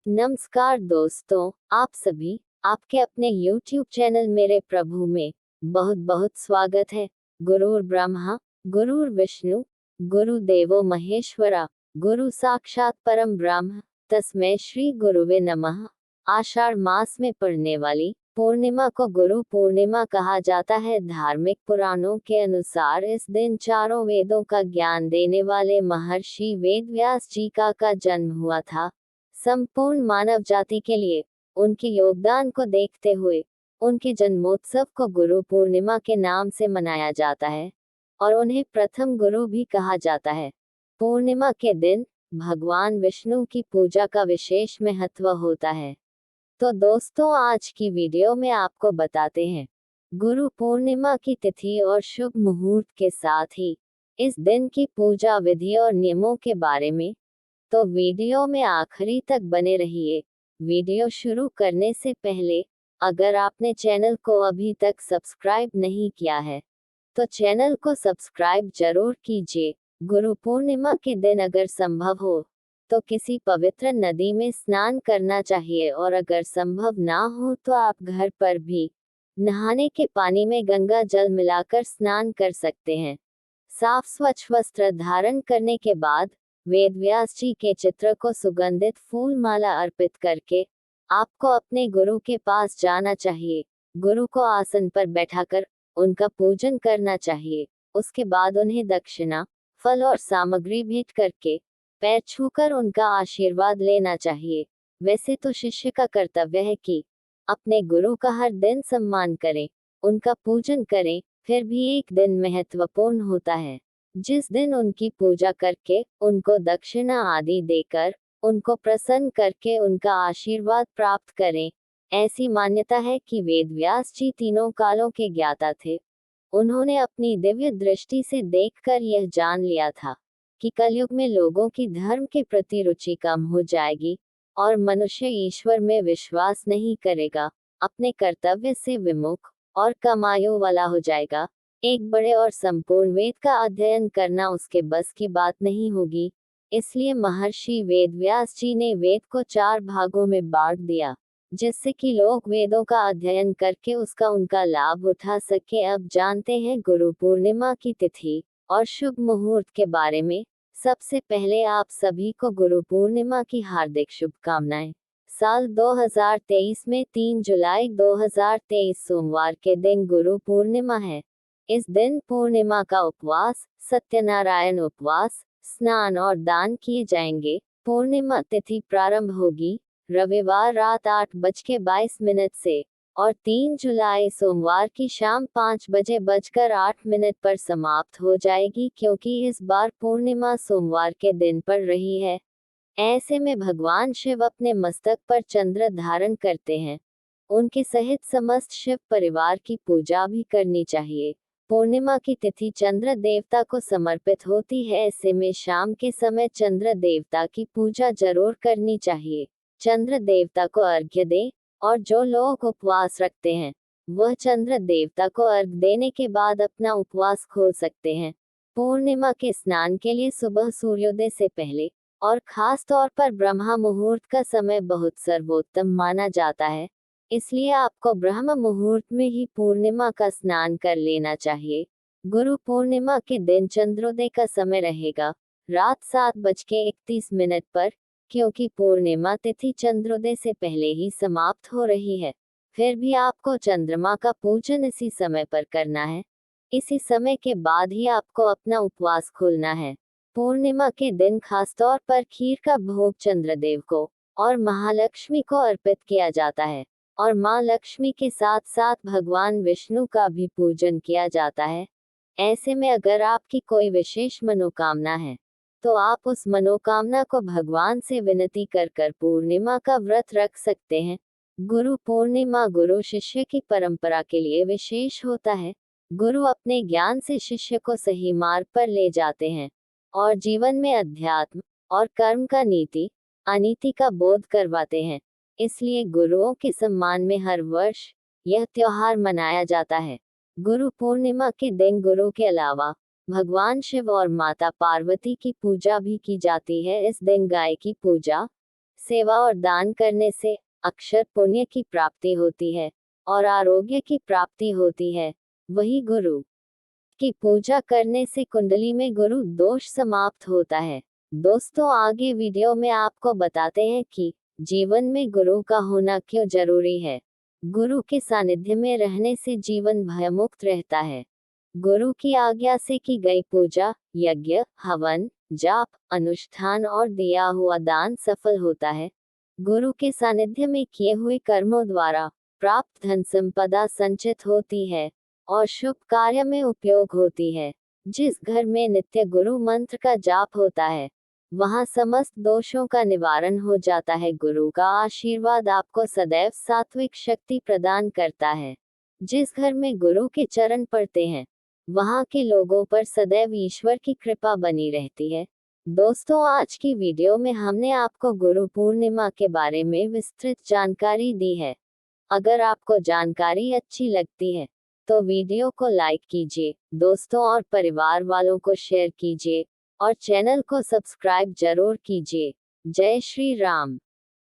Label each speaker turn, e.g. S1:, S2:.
S1: नमस्कार दोस्तों, आप सभी आपके अपने YouTube चैनल मेरे प्रभु में बहुत बहुत स्वागत है। गुरुर् ब्रह्मा गुरुर् विष्णु गुरुदेवो महेश्वरा गुरु साक्षात परम ब्रह्म तस्मै श्री गुरुवे नमः। आषाढ़ मास में पड़ने वाली पूर्णिमा को गुरु पूर्णिमा कहा जाता है। धार्मिक पुराणों के अनुसार इस दिन चारों वेदों का ज्ञान देने वाले महर्षि वेद व्यास जी का जन्म हुआ था। संपूर्ण मानव जाति के लिए उनके योगदान को देखते हुए उनके जन्मोत्सव को गुरु पूर्णिमा के नाम से मनाया जाता है और उन्हें प्रथम गुरु भी कहा जाता है। पूर्णिमा के दिन भगवान विष्णु की पूजा का विशेष महत्व होता है। तो दोस्तों, आज की वीडियो में आपको बताते हैं गुरु पूर्णिमा की तिथि और शुभ मुहूर्त के साथ ही इस दिन की पूजा विधि और नियमों के बारे में। तो वीडियो में आखिरी तक बने रहिए। वीडियो शुरू करने से पहले अगर आपने चैनल को अभी तक सब्सक्राइब नहीं किया है तो चैनल को सब्सक्राइब जरूर कीजिए। गुरु पूर्णिमा के दिन अगर संभव हो तो किसी पवित्र नदी में स्नान करना चाहिए और अगर संभव ना हो तो आप घर पर भी नहाने के पानी में गंगा जल मिलाकर स्नान कर सकते हैं। साफ स्वच्छ वस्त्र धारण करने के बाद वेद व्यास जी के चित्र को सुगंधित फूल माला अर्पित करके आपको अपने गुरु के पास जाना चाहिए। गुरु को आसन पर बैठाकर उनका पूजन करना चाहिए। उसके बाद उन्हें दक्षिणा, फल और सामग्री भेंट करके पैर छूकर उनका आशीर्वाद लेना चाहिए। वैसे तो शिष्य का कर्तव्य है कि अपने गुरु का हर दिन सम्मान करें, उनका पूजन करें। फिर भी एक दिन महत्वपूर्ण होता है जिस दिन उनकी पूजा करके उनको दक्षिणा आदि देकर उनको प्रसन्न करके उनका आशीर्वाद प्राप्त करें। ऐसी मान्यता है कि वेद व्यास जी तीनों कालों के ज्ञाता थे। उन्होंने अपनी दिव्य दृष्टि से देखकर यह जान लिया था कि कलयुग में लोगों की धर्म के प्रति रुचि कम हो जाएगी और मनुष्य ईश्वर में विश्वास नहीं करेगा, अपने कर्तव्य से विमुख और कम आयु वाला हो जाएगा। एक बड़े और संपूर्ण वेद का अध्ययन करना उसके बस की बात नहीं होगी। इसलिए महर्षि वेद व्यास जी ने वेद को 4 भागों में बांट दिया जिससे कि लोग वेदों का अध्ययन करके उसका उनका लाभ उठा सके। अब जानते हैं गुरु पूर्णिमा की तिथि और शुभ मुहूर्त के बारे में। सबसे पहले आप सभी को गुरु पूर्णिमा की हार्दिक शुभकामनाएं। साल 2023 में 3 जुलाई 2023 सोमवार के दिन गुरु पूर्णिमा है। इस दिन पूर्णिमा का उपवास, सत्यनारायण उपवास, स्नान और दान किए जाएंगे। पूर्णिमा तिथि प्रारंभ होगी रविवार रात 8:22 से और 3 जुलाई सोमवार की शाम 5:08 पर समाप्त हो जाएगी, क्योंकि इस बार पूर्णिमा सोमवार के दिन पड़ रही है। ऐसे में भगवान शिव अपने मस्तक पर चंद्र धारण करते हैं। उनके सहित समस्त शिव परिवार की पूजा भी करनी चाहिए। पूर्णिमा की तिथि चंद्र देवता को समर्पित होती है। ऐसे में शाम के समय चंद्र देवता की पूजा जरूर करनी चाहिए। चंद्र देवता को अर्घ्य दें और जो लोग उपवास रखते हैं वह चंद्र देवता को अर्घ्य देने के बाद अपना उपवास खोल सकते हैं। पूर्णिमा के स्नान के लिए सुबह सूर्योदय से पहले और खास तौर पर ब्रह्म मुहूर्त का समय बहुत सर्वोत्तम माना जाता है। इसलिए आपको ब्रह्म मुहूर्त में ही पूर्णिमा का स्नान कर लेना चाहिए। गुरु पूर्णिमा के दिन चंद्रोदय का समय रहेगा रात 7:31 पर, क्योंकि पूर्णिमा तिथि चंद्रोदय से पहले ही समाप्त हो रही है। फिर भी आपको चंद्रमा का पूजन इसी समय पर करना है। इसी समय के बाद ही आपको अपना उपवास खोलना है। पूर्णिमा के दिन खासतौर पर खीर का भोग चंद्रदेव को और महालक्ष्मी को अर्पित किया जाता है और माँ लक्ष्मी के साथ साथ भगवान विष्णु का भी पूजन किया जाता है। ऐसे में अगर आपकी कोई विशेष मनोकामना है तो आप उस मनोकामना को भगवान से विनती कर कर पूर्णिमा का व्रत रख सकते हैं। गुरु पूर्णिमा गुरु शिष्य की परंपरा के लिए विशेष होता है। गुरु अपने ज्ञान से शिष्य को सही मार्ग पर ले जाते हैं और जीवन में अध्यात्म और कर्म का नीति अनीति का बोध करवाते हैं। इसलिए गुरुओं के सम्मान में हर वर्ष यह त्योहार मनाया जाता है। गुरु पूर्णिमा के दिन गुरु के अलावा भगवान शिव और माता पार्वती की पूजा भी की जाती है। इस दिन गाय की पूजा, सेवा और दान करने से अक्षर पुण्य की प्राप्ति होती है और आरोग्य की प्राप्ति होती है। वही गुरु की पूजा करने से कुंडली में गुरु दोष समाप्त होता है। दोस्तों, आगे वीडियो में आपको बताते हैं कि जीवन में गुरु का होना क्यों जरूरी है। गुरु के सानिध्य में रहने से जीवन भयमुक्त रहता है। गुरु की आज्ञा से की गई पूजा, यज्ञ, हवन, जाप, अनुष्ठान और दिया हुआ दान सफल होता है। गुरु के सानिध्य में किए हुए कर्मों द्वारा प्राप्त धन संपदा संचित होती है और शुभ कार्य में उपयोग होती है। जिस घर में नित्य गुरु मंत्र का जाप होता है, वहां समस्त दोषों का निवारण हो जाता है। गुरु का आशीर्वाद आपको सदैव सात्विक शक्ति प्रदान करता है। जिस घर में गुरु के चरण पड़ते हैं, वहां के लोगों पर सदैव ईश्वर की कृपा बनी रहती है। दोस्तों, आज की वीडियो में हमने आपको गुरु पूर्णिमा के बारे में विस्तृत जानकारी दी है। अगर आपको जानकारी अच्छी लगती है तो वीडियो को लाइक कीजिए, दोस्तों और परिवार वालों को शेयर कीजिए और चैनल को सब्सक्राइब जरूर कीजिए। जय श्री राम।